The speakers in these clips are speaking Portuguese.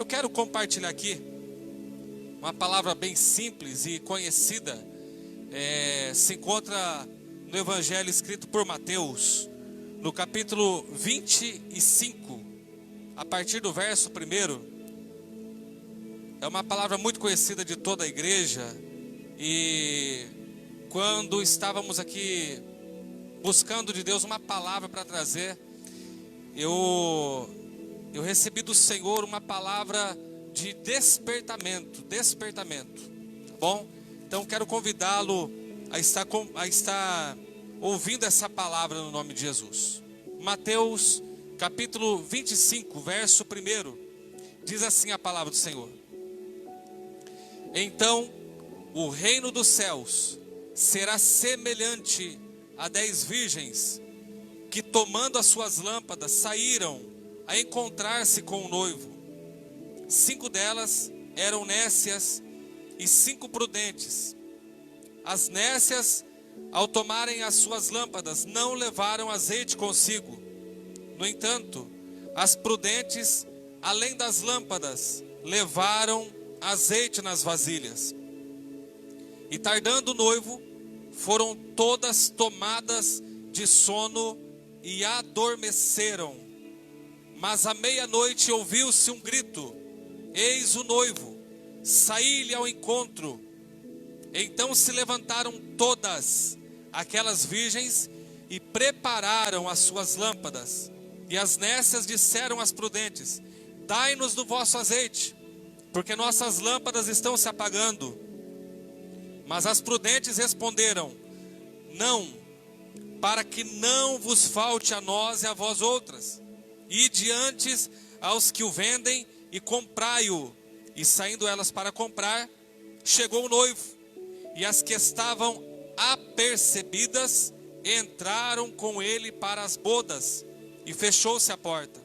Eu quero compartilhar aqui uma palavra bem simples e conhecida. Se encontra no Evangelho escrito por Mateus, no capítulo 25, a partir do verso 1. É uma palavra muito conhecida de toda a igreja. E quando estávamos aqui buscando de Deus uma palavra para trazer, eu recebi do Senhor uma palavra de despertamento, tá bom? Então quero convidá-lo a estar ouvindo essa palavra no nome de Jesus. Mateus capítulo 25, verso 1, diz assim a palavra do Senhor: Então o reino dos céus será semelhante a 10 virgens que, tomando as suas lâmpadas, saíram a encontrar-se com o noivo. 5 delas eram nécias e 5 prudentes. As nécias, ao tomarem as suas lâmpadas, não levaram azeite consigo. No entanto, as prudentes, além das lâmpadas, levaram azeite nas vasilhas. E tardando o noivo, foram todas tomadas de sono e adormeceram. Mas à meia-noite ouviu-se um grito: Eis o noivo, saí-lhe ao encontro. Então se levantaram todas aquelas virgens e prepararam as suas lâmpadas. E as nécias disseram às prudentes: Dai-nos do vosso azeite, porque nossas lâmpadas estão se apagando. Mas as prudentes responderam: Não, para que não vos falte a nós e a vós outras. Ide antes aos que o vendem e comprai-o. E saindo elas para comprar, chegou o noivo. E as que estavam apercebidas entraram com ele para as bodas, e fechou-se a porta.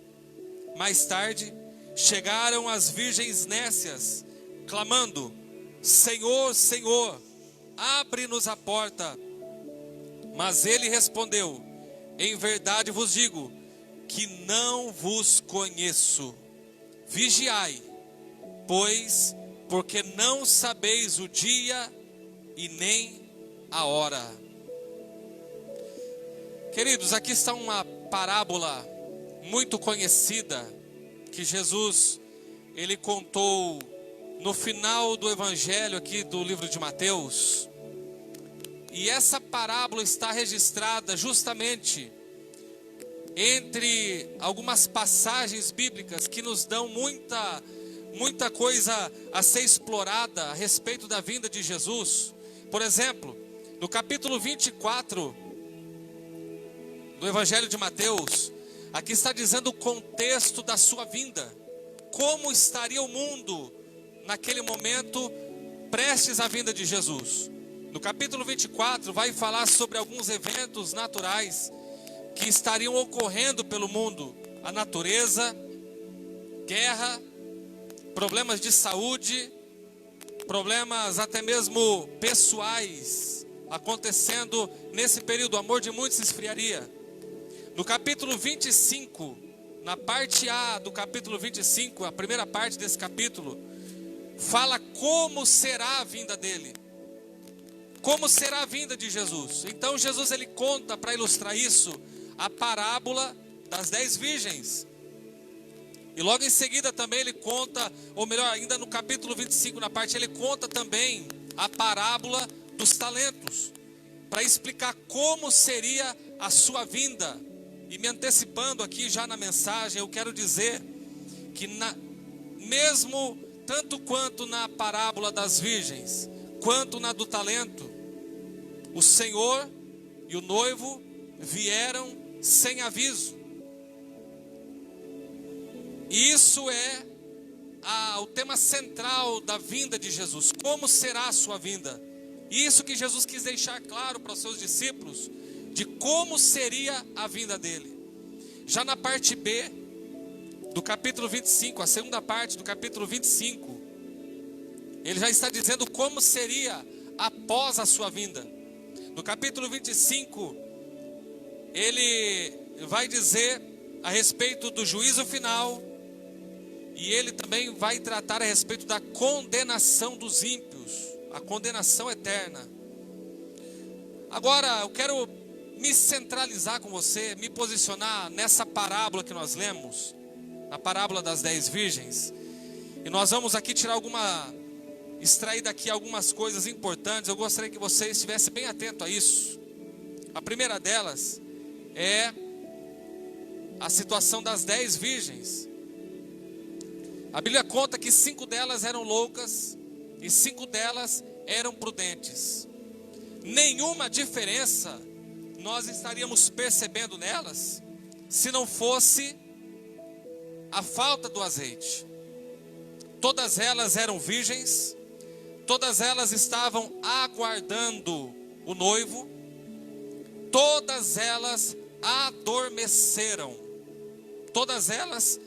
Mais tarde chegaram as virgens nécias, clamando: Senhor, Senhor, abre-nos a porta. Mas ele respondeu: Em verdade vos digo que não vos conheço. Vigiai, pois, porque não sabeis o dia e nem a hora. Queridos, aqui está uma parábola muito conhecida que Jesus, ele contou no final do evangelho aqui do livro de Mateus. E essa parábola está registrada justamente entre algumas passagens bíblicas que nos dão muita coisa a ser explorada a respeito da vinda de Jesus. Por exemplo, no capítulo 24 do Evangelho de Mateus, aqui está dizendo o contexto da sua vinda. Como estaria o mundo naquele momento, prestes à vinda de Jesus. No capítulo 24 vai falar sobre alguns eventos naturais que estariam ocorrendo pelo mundo. A natureza, guerra, problemas de saúde, problemas até mesmo pessoais acontecendo nesse período. O amor de muitos se esfriaria. No capítulo 25, na parte A do capítulo 25, a primeira parte desse capítulo, fala como será a vinda dele. Como será a vinda de Jesus. Então Jesus, ele conta, para ilustrar isso, a parábola das 10 virgens. E logo em seguida também ele conta, ou melhor, ainda no capítulo 25, na parte, ele conta também a parábola dos talentos, para explicar como seria a sua vinda. E me antecipando aqui já na mensagem, eu quero dizer que mesmo tanto quanto na parábola das virgens, quanto na do talento, o Senhor e o noivo vieram sem aviso. E isso é o tema central da vinda de Jesus. Como será a sua vinda? Isso que Jesus quis deixar claro para os seus discípulos, de como seria a vinda dele. Já na parte B do capítulo 25, a segunda parte do capítulo 25, ele já está dizendo como seria após a sua vinda. No capítulo 25, ele vai dizer a respeito do juízo final E ele também vai tratar a respeito da condenação dos ímpios, a condenação eterna. Agora eu quero me centralizar com você, me posicionar nessa parábola que nós lemos, a parábola das 10 virgens. E nós vamos aqui extrair daqui algumas coisas importantes. Eu gostaria que você estivesse bem atento a isso. A primeira delas é a situação das 10 virgens. A Bíblia conta que 5 delas eram loucas e 5 delas eram prudentes. Nenhuma diferença nós estaríamos percebendo nelas se não fosse a falta do azeite. Todas elas eram virgens, todas elas estavam aguardando o noivo, todas elas adormeceram, todas elas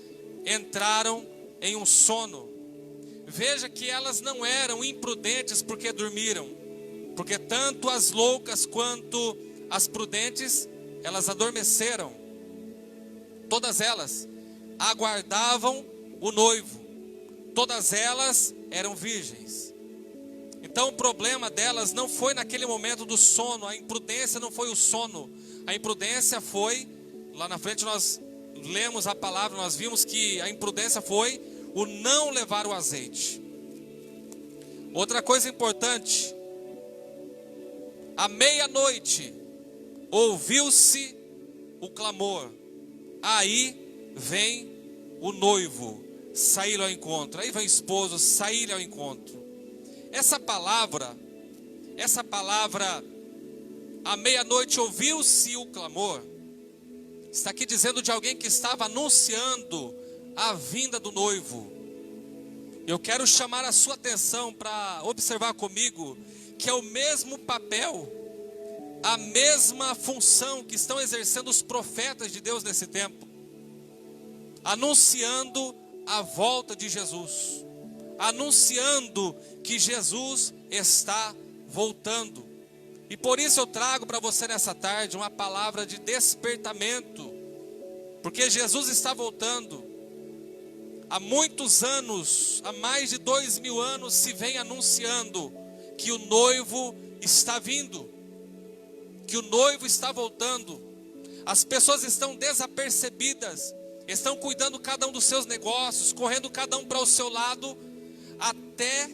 entraram em um sono. Veja que elas não eram imprudentes porque dormiram, porque tanto as loucas quanto as prudentes, elas adormeceram. Todas elas aguardavam o noivo, todas elas eram virgens. Então o problema delas não foi naquele momento do sono, a imprudência não foi o sono, a imprudência foi, lá na frente nós lemos a palavra, nós vimos que a imprudência foi o não levar o azeite. Outra coisa importante, à meia-noite ouviu-se o clamor, aí vem o noivo sair ao encontro, aí vem o esposo sair ao encontro. Essa palavra, à meia-noite ouviu-se o clamor, está aqui dizendo de alguém que estava anunciando a vinda do noivo. Eu quero chamar a sua atenção para observar comigo que é o mesmo papel, a mesma função que estão exercendo os profetas de Deus nesse tempo, anunciando a volta de Jesus, anunciando que Jesus está voltando. E por isso eu trago para você nessa tarde uma palavra de despertamento, porque Jesus está voltando. Há muitos anos, há mais de 2000 anos, se vem anunciando que o noivo está vindo, que o noivo está voltando. As pessoas estão desapercebidas, estão cuidando cada um dos seus negócios, correndo cada um para o seu lado, até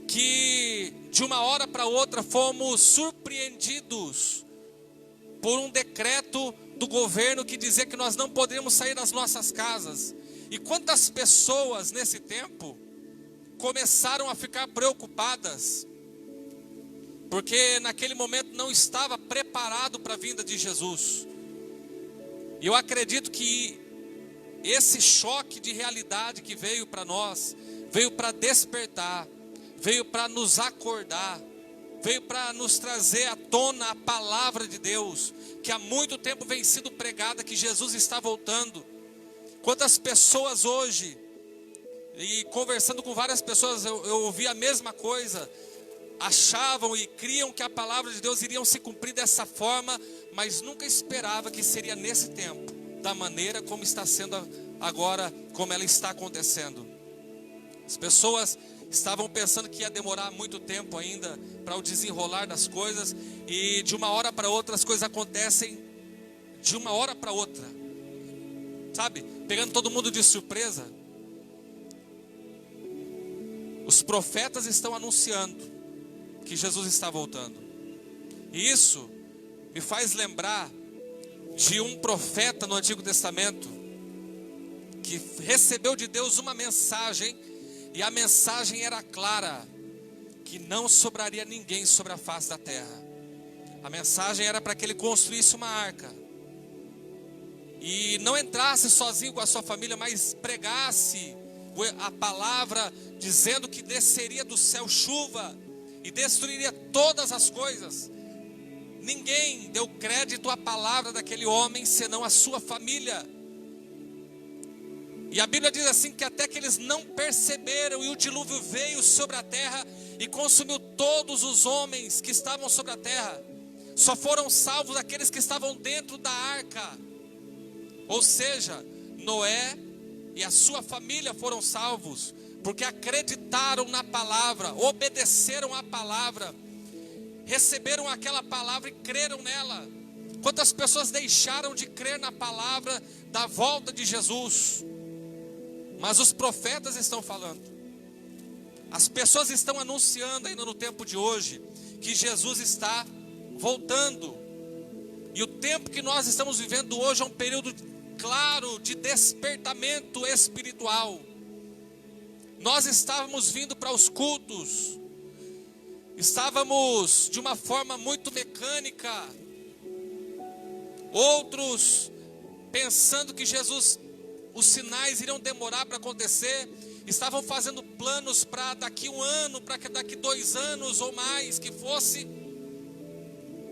que de uma hora para outra fomos surpreendidos por um decreto do governo que dizia que nós não poderíamos sair das nossas casas. E quantas pessoas nesse tempo começaram a ficar preocupadas, porque naquele momento não estava preparado para a vinda de Jesus. E eu acredito que esse choque de realidade que veio para nós, veio para despertar, veio para nos acordar, veio para nos trazer à tona a palavra de Deus, que há muito tempo vem sido pregada, que Jesus está voltando. Quantas pessoas hoje, e conversando com várias pessoas, eu ouvi a mesma coisa, achavam e criam que a palavra de Deus iria se cumprir dessa forma, mas nunca esperava que seria nesse tempo, da maneira como está sendo agora, como ela está acontecendo. As pessoas estavam pensando que ia demorar muito tempo ainda para o desenrolar das coisas, e de uma hora para outra as coisas acontecem de uma hora para outra, sabe, pegando todo mundo de surpresa. Os profetas estão anunciando que Jesus está voltando, e isso me faz lembrar de um profeta no Antigo Testamento que recebeu de Deus uma mensagem, e a mensagem era clara, que não sobraria ninguém sobre a face da terra. A mensagem era para que ele construísse uma arca, e não entrasse sozinho com a sua família, mas pregasse a palavra, dizendo que desceria do céu chuva e destruiria todas as coisas. Ninguém deu crédito à palavra daquele homem, senão a sua família. E a Bíblia diz assim, que até que eles não perceberam, e o dilúvio veio sobre a terra e consumiu todos os homens que estavam sobre a terra. Só foram salvos aqueles que estavam dentro da arca, ou seja, Noé e a sua família foram salvos, porque acreditaram na palavra, obedeceram à palavra, receberam aquela palavra e creram nela. Quantas pessoas deixaram de crer na palavra da volta de Jesus? Mas os profetas estão falando, as pessoas estão anunciando ainda no tempo de hoje, que Jesus está voltando. E o tempo que nós estamos vivendo hoje é um período claro de despertamento espiritual. Nós estávamos vindo para os cultos, estávamos de uma forma muito mecânica, outros pensando que Jesus, os sinais iriam demorar para acontecer, estavam fazendo planos para daqui 1 ano, para daqui 2 anos ou mais que fosse.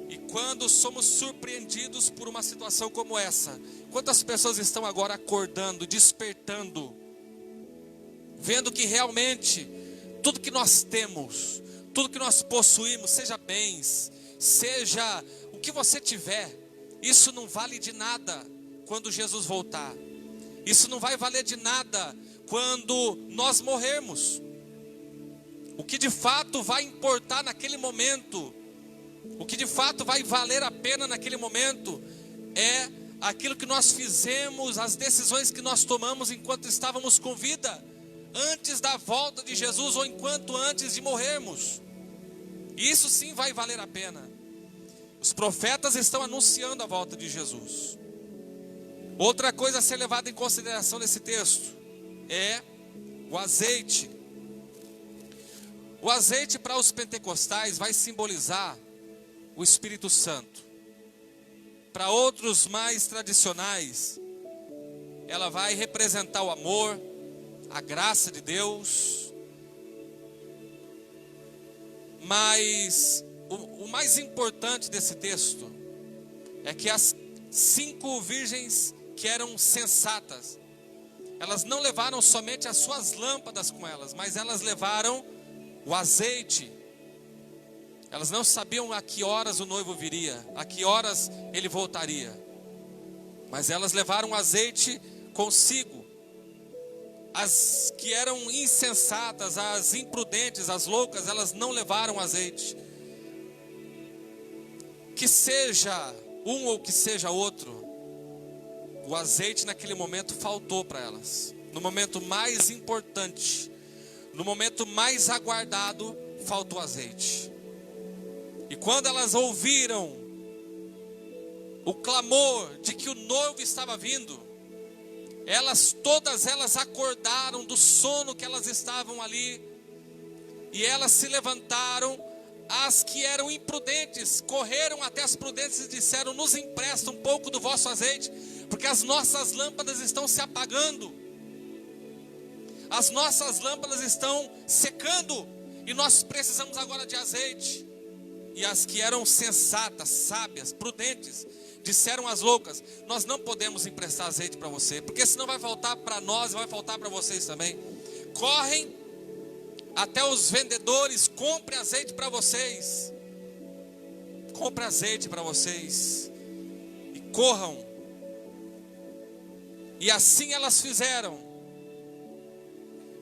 E quando somos surpreendidos por uma situação como essa, quantas pessoas estão agora acordando, despertando, vendo que realmente tudo que nós temos, tudo que nós possuímos, seja bens, seja o que você tiver, isso não vale de nada quando Jesus voltar. Isso não vai valer de nada quando nós morrermos. O que de fato vai importar naquele momento, o que de fato vai valer a pena naquele momento, é aquilo que nós fizemos, as decisões que nós tomamos enquanto estávamos com vida, antes da volta de Jesus, ou enquanto antes de morrermos. Isso sim vai valer a pena. Os profetas estão anunciando a volta de Jesus. Outra coisa a ser levada em consideração nesse texto é o azeite. O azeite para os pentecostais vai simbolizar o Espírito Santo. Para outros mais tradicionais, ela vai representar o amor, a graça de Deus. Mas o mais importante desse texto é que as 5 virgens que eram sensatas, elas não levaram somente as suas lâmpadas com elas, mas elas levaram o azeite. Elas não sabiam a que horas o noivo viria, a que horas ele voltaria, mas elas levaram o azeite consigo. As que eram insensatas, as imprudentes, as loucas, elas não levaram azeite. Que seja um ou que seja outro, o azeite naquele momento faltou para elas. No momento mais importante, no momento mais aguardado, faltou azeite. E quando elas ouviram o clamor de que o noivo estava vindo, todas elas acordaram do sono que elas estavam ali, e elas se levantaram. As que eram imprudentes correram até as prudentes e disseram: nos empresta um pouco do vosso azeite, porque as nossas lâmpadas estão se apagando, as nossas lâmpadas estão secando, e nós precisamos agora de azeite. E as que eram sensatas, sábias, prudentes, disseram às loucas: nós não podemos emprestar azeite para você, porque senão vai faltar para nós e vai faltar para vocês também. Correm até os vendedores, compre azeite para vocês. Compre azeite para vocês. E corram. E assim elas fizeram.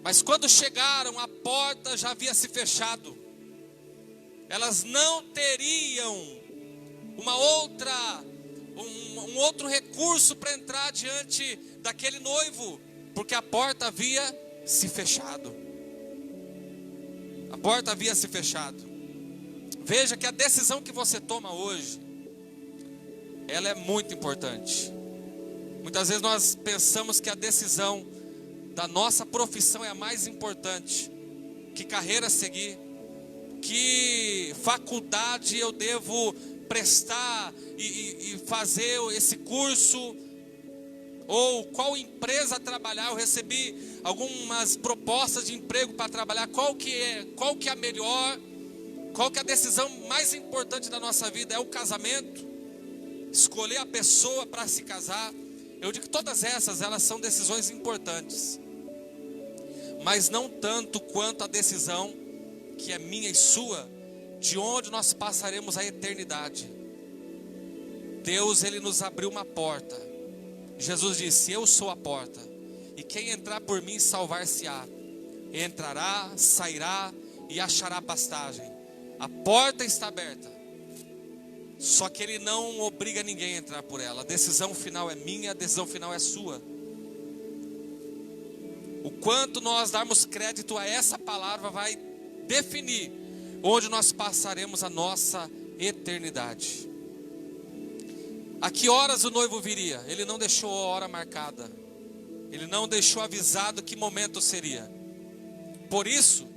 Mas quando chegaram, a porta já havia se fechado. Elas não teriam um outro recurso para entrar diante daquele noivo, porque a porta havia se fechado. A porta havia se fechado. Veja que a decisão que você toma hoje, ela é muito importante. Muitas vezes nós pensamos que a decisão da nossa profissão é a mais importante. Que carreira seguir, que faculdade eu devo prestar e fazer esse curso, ou qual empresa trabalhar. Eu recebi algumas propostas de emprego para trabalhar. Qual que é a melhor? Qual que é a decisão mais importante da nossa vida? É o casamento? Escolher a pessoa para se casar? Eu digo que todas elas são decisões importantes, mas não tanto quanto a decisão que é minha e sua, de onde nós passaremos a eternidade. Deus, Ele nos abriu uma porta. Jesus disse: eu sou a porta. e quem entrar por mim salvar-se-á. Entrará, sairá e achará pastagem. A porta está aberta, só que ele não obriga ninguém a entrar por ela. A decisão final é minha, a decisão final é sua. O quanto nós darmos crédito a essa palavra vai definir onde nós passaremos a nossa eternidade. A que horas o noivo viria? Ele não deixou a hora marcada. Ele não deixou avisado que momento seria. Por isso,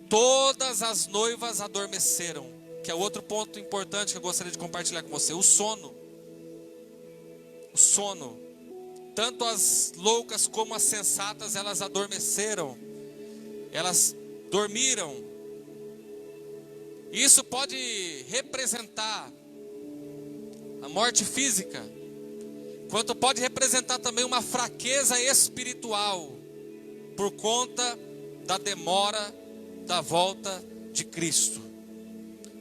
todas as noivas adormeceram. Que é outro ponto importante que eu gostaria de compartilhar com você. O sono. O sono. Tanto as loucas como as sensatas, elas adormeceram. Elas dormiram. Isso pode representar a morte física, quanto pode representar também uma fraqueza espiritual, por conta da demora da volta de Cristo.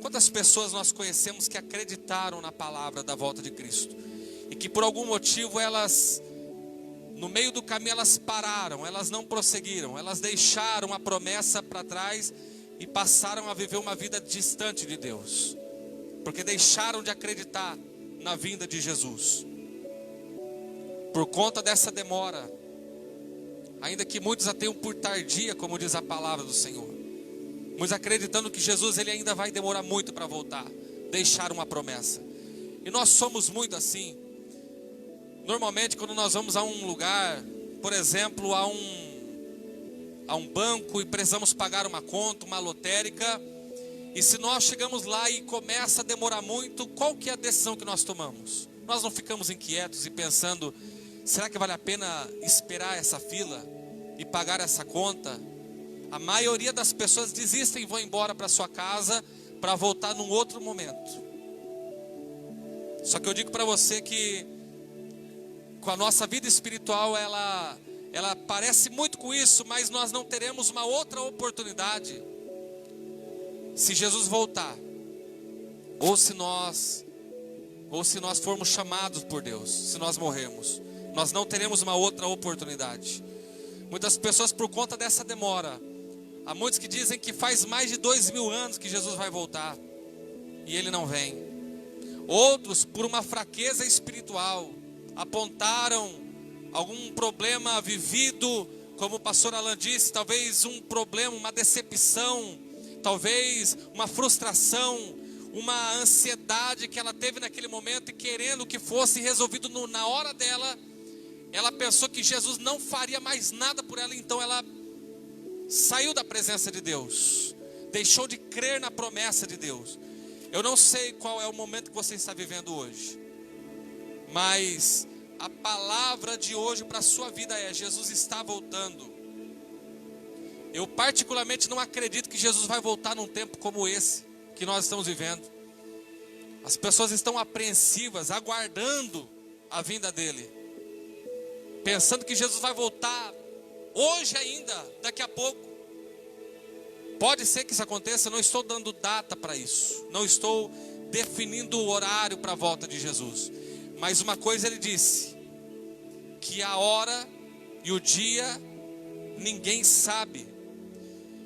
Quantas pessoas nós conhecemos que acreditaram na palavra da volta de Cristo, e que por algum motivo elas, no meio do caminho, elas pararam, elas não prosseguiram, elas deixaram a promessa para trás e passaram a viver uma vida distante de Deus, porque deixaram de acreditar na vinda de Jesus. Por conta dessa demora, ainda que muitos a tenham por tardia, como diz a palavra do Senhor, muitos acreditando que Jesus ele ainda vai demorar muito para voltar, deixaram uma promessa. E nós somos muito assim. Normalmente quando nós vamos a um lugar, por exemplo, a um banco, e precisamos pagar uma conta, uma lotérica, e se nós chegamos lá e começa a demorar muito, qual que é a decisão que nós tomamos? Nós não ficamos inquietos e pensando, será que vale a pena esperar essa fila e pagar essa conta? A maioria das pessoas desistem e vão embora para sua casa para voltar num outro momento. Só que eu digo para você que com a nossa vida espiritual ela parece muito com isso, mas nós não teremos uma outra oportunidade se Jesus voltar, ou se nós formos chamados por Deus, se nós morrermos, nós não teremos uma outra oportunidade. Muitas pessoas, por conta dessa demora, há muitos que dizem que faz mais de 2000 anos que Jesus vai voltar e ele não vem. Outros, por uma fraqueza espiritual, apontaram algum problema vivido, como o pastor Alan disse, talvez um problema, uma decepção, talvez uma frustração, uma ansiedade que ela teve naquele momento, e querendo que fosse resolvido na hora dela, ela pensou que Jesus não faria mais nada por ela, então ela saiu da presença de Deus, deixou de crer na promessa de Deus. Eu não sei qual é o momento que você está vivendo hoje, mas a palavra de hoje para a sua vida é: Jesus está voltando. Eu particularmente não acredito que Jesus vai voltar num tempo como esse que nós estamos vivendo. As pessoas estão apreensivas, aguardando a vinda dele, pensando que Jesus vai voltar hoje ainda, daqui a pouco. Pode ser que isso aconteça, eu não estou dando data para isso, não estou definindo o horário para a volta de Jesus. Mas uma coisa ele disse, que a hora e o dia ninguém sabe.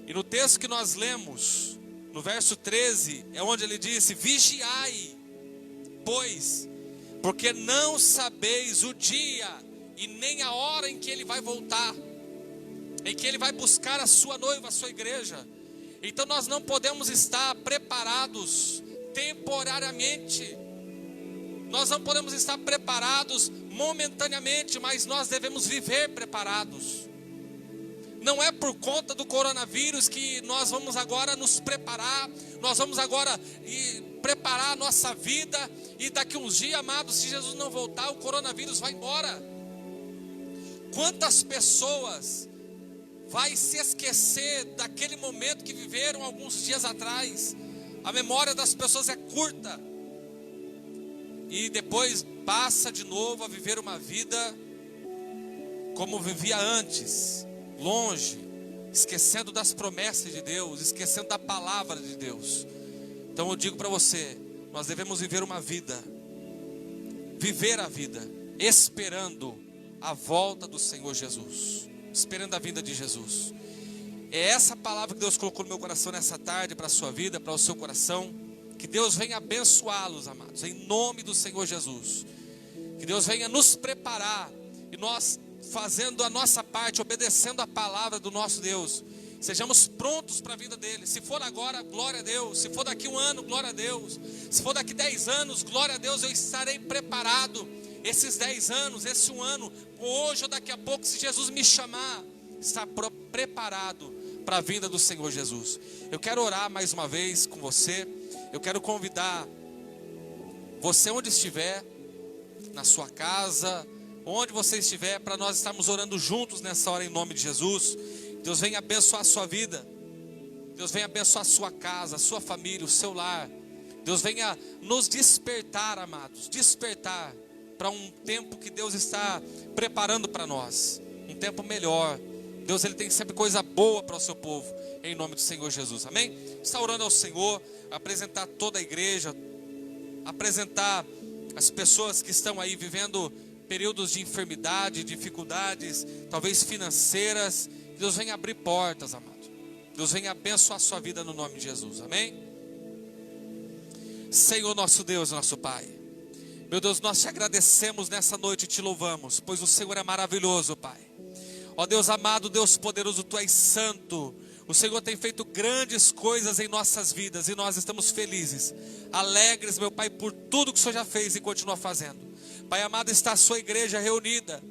E no texto que nós lemos, no verso 13, é onde ele disse: vigiai, pois, porque não sabeis o dia e nem a hora em que ele vai voltar, em que ele vai buscar a sua noiva, a sua igreja. Então nós não podemos estar preparados temporariamente, nós não podemos estar preparados momentaneamente, mas nós devemos viver preparados. Não é por conta do coronavírus que nós vamos agora nos preparar, nós vamos agora preparar a nossa vida, e daqui uns dias, amados, se Jesus não voltar, o coronavírus vai embora. Quantas pessoas vai se esquecer daquele momento que viveram alguns dias atrás? A memória das pessoas é curta, e depois passa de novo a viver uma vida como vivia antes, longe, esquecendo das promessas de Deus, esquecendo da palavra de Deus. Então eu digo para você, nós devemos viver uma vida, viver a vida, esperando a volta do Senhor Jesus, esperando a vinda de Jesus. É essa palavra que Deus colocou no meu coração nessa tarde, para a sua vida, para o seu coração. Que Deus venha abençoá-los, amados, em nome do Senhor Jesus. Que Deus venha nos preparar, e nós, fazendo a nossa parte, obedecendo a palavra do nosso Deus, sejamos prontos para a vinda dele. Se for agora, glória a Deus. Se for daqui 1 ano, glória a Deus. Se for daqui 10 anos, glória a Deus, eu estarei preparado. Esses 10 anos, esse 1 ano, hoje ou daqui a pouco, se Jesus me chamar, estar preparado para a vinda do Senhor Jesus. Eu quero orar mais uma vez com você. Eu quero convidar você, onde estiver, na sua casa, onde você estiver, para nós estarmos orando juntos nessa hora, em nome de Jesus. Deus venha abençoar a sua vida. Deus venha abençoar a sua casa, a sua família, o seu lar. Deus venha nos despertar, amados, despertar para um tempo que Deus está preparando para nós, um tempo melhor. Deus, Ele tem sempre coisa boa para o seu povo, em nome do Senhor Jesus, amém? Está orando ao Senhor, apresentar toda a igreja, apresentar as pessoas que estão aí vivendo períodos de enfermidade, dificuldades, talvez financeiras. Deus venha abrir portas, amado. Deus venha abençoar a sua vida no nome de Jesus, amém? Senhor nosso Deus, nosso Pai, meu Deus, nós te agradecemos nessa noite e te louvamos, pois o Senhor é maravilhoso, Pai. Ó Deus amado, Deus poderoso, Tu és santo. O Senhor tem feito grandes coisas em nossas vidas e nós estamos felizes, alegres, meu Pai, por tudo que o Senhor já fez e continua fazendo. Pai amado, está a sua igreja reunida,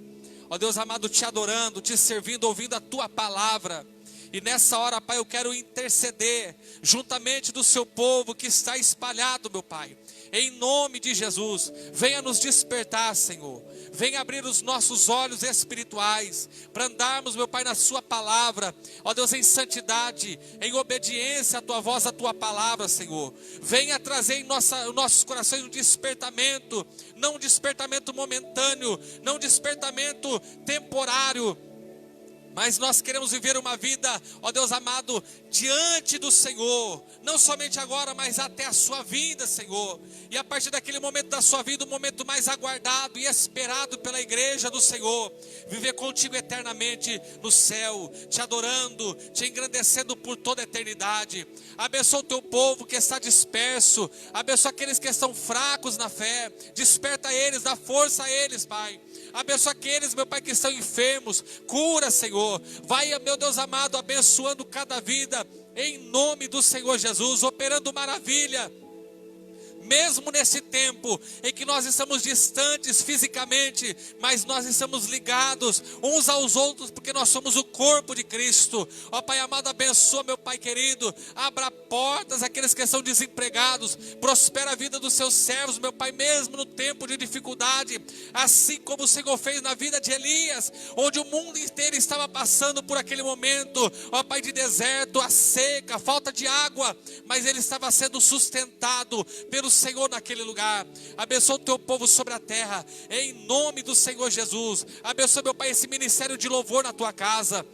ó Deus amado, te adorando, te servindo, ouvindo a Tua palavra. E nessa hora, Pai, eu quero interceder juntamente do seu povo que está espalhado, meu Pai. Em nome de Jesus, venha nos despertar, Senhor. Venha abrir os nossos olhos espirituais para andarmos, meu Pai, na sua palavra. Ó Deus, em santidade, em obediência à tua voz, à tua palavra, Senhor. Venha trazer em nossos corações um despertamento, não um despertamento momentâneo, não um despertamento temporário, mas nós queremos viver uma vida, ó Deus amado, diante do Senhor, não somente agora, mas até a sua vinda, Senhor. E a partir daquele momento da sua vida, o momento mais aguardado e esperado pela igreja do Senhor, viver contigo eternamente no céu, te adorando, te engrandecendo por toda a eternidade. Abençoa o teu povo que está disperso, abençoa aqueles que estão fracos na fé, desperta eles, dá força a eles, Pai. Abençoa aqueles, meu Pai, que estão enfermos, cura, Senhor. Vai, meu Deus amado, abençoando cada vida, em nome do Senhor Jesus, operando maravilha. Mesmo nesse tempo em que nós estamos distantes fisicamente, mas nós estamos ligados uns aos outros, porque nós somos o corpo de Cristo. Ó Pai amado, abençoa, meu Pai querido, abra portas àqueles que estão desempregados, prospera a vida dos seus servos, meu Pai, mesmo no tempo de dificuldade, assim como o Senhor fez na vida de Elias, onde o mundo inteiro estava passando por aquele momento, ó Pai, de deserto, a seca, falta de água, mas ele estava sendo sustentado pelo Senhor naquele lugar. Abençoa o teu povo sobre a terra, em nome do Senhor Jesus. Abençoa, meu Pai, esse ministério de louvor na tua casa.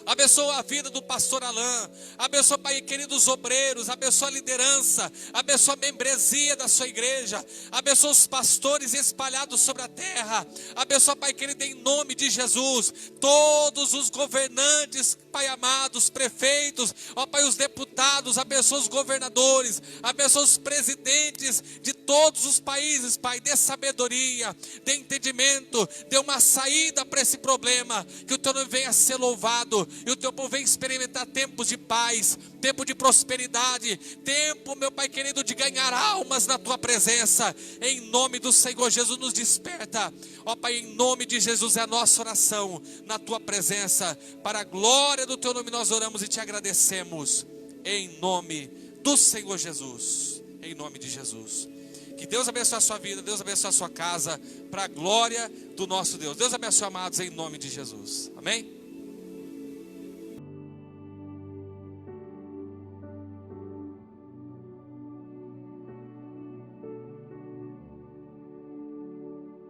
Abençoa a vida do pastor Alain. Abençoa, Pai querido, os obreiros. Abençoa a liderança. Abençoa a membresia da sua igreja. Abençoa os pastores espalhados sobre a terra. Abençoa, Pai querido, em nome de Jesus, todos os governantes, Pai amado, os prefeitos, ó Pai, os deputados. Abençoa os governadores. Abençoa os presidentes de todos os países, Pai. Dê sabedoria, dê entendimento, dê uma saída para esse problema. Que o teu nome venha a ser louvado. E o teu povo vem experimentar tempos de paz, tempo de prosperidade, tempo, meu Pai querido, de ganhar almas na tua presença. Em nome do Senhor Jesus, nos desperta. Ó Pai, em nome de Jesus é a nossa oração na tua presença. Para a glória do teu nome nós oramos e te agradecemos. Em nome do Senhor Jesus. Em nome de Jesus. Que Deus abençoe a sua vida, Deus abençoe a sua casa, para a glória do nosso Deus. Deus abençoe, amados, em nome de Jesus. Amém?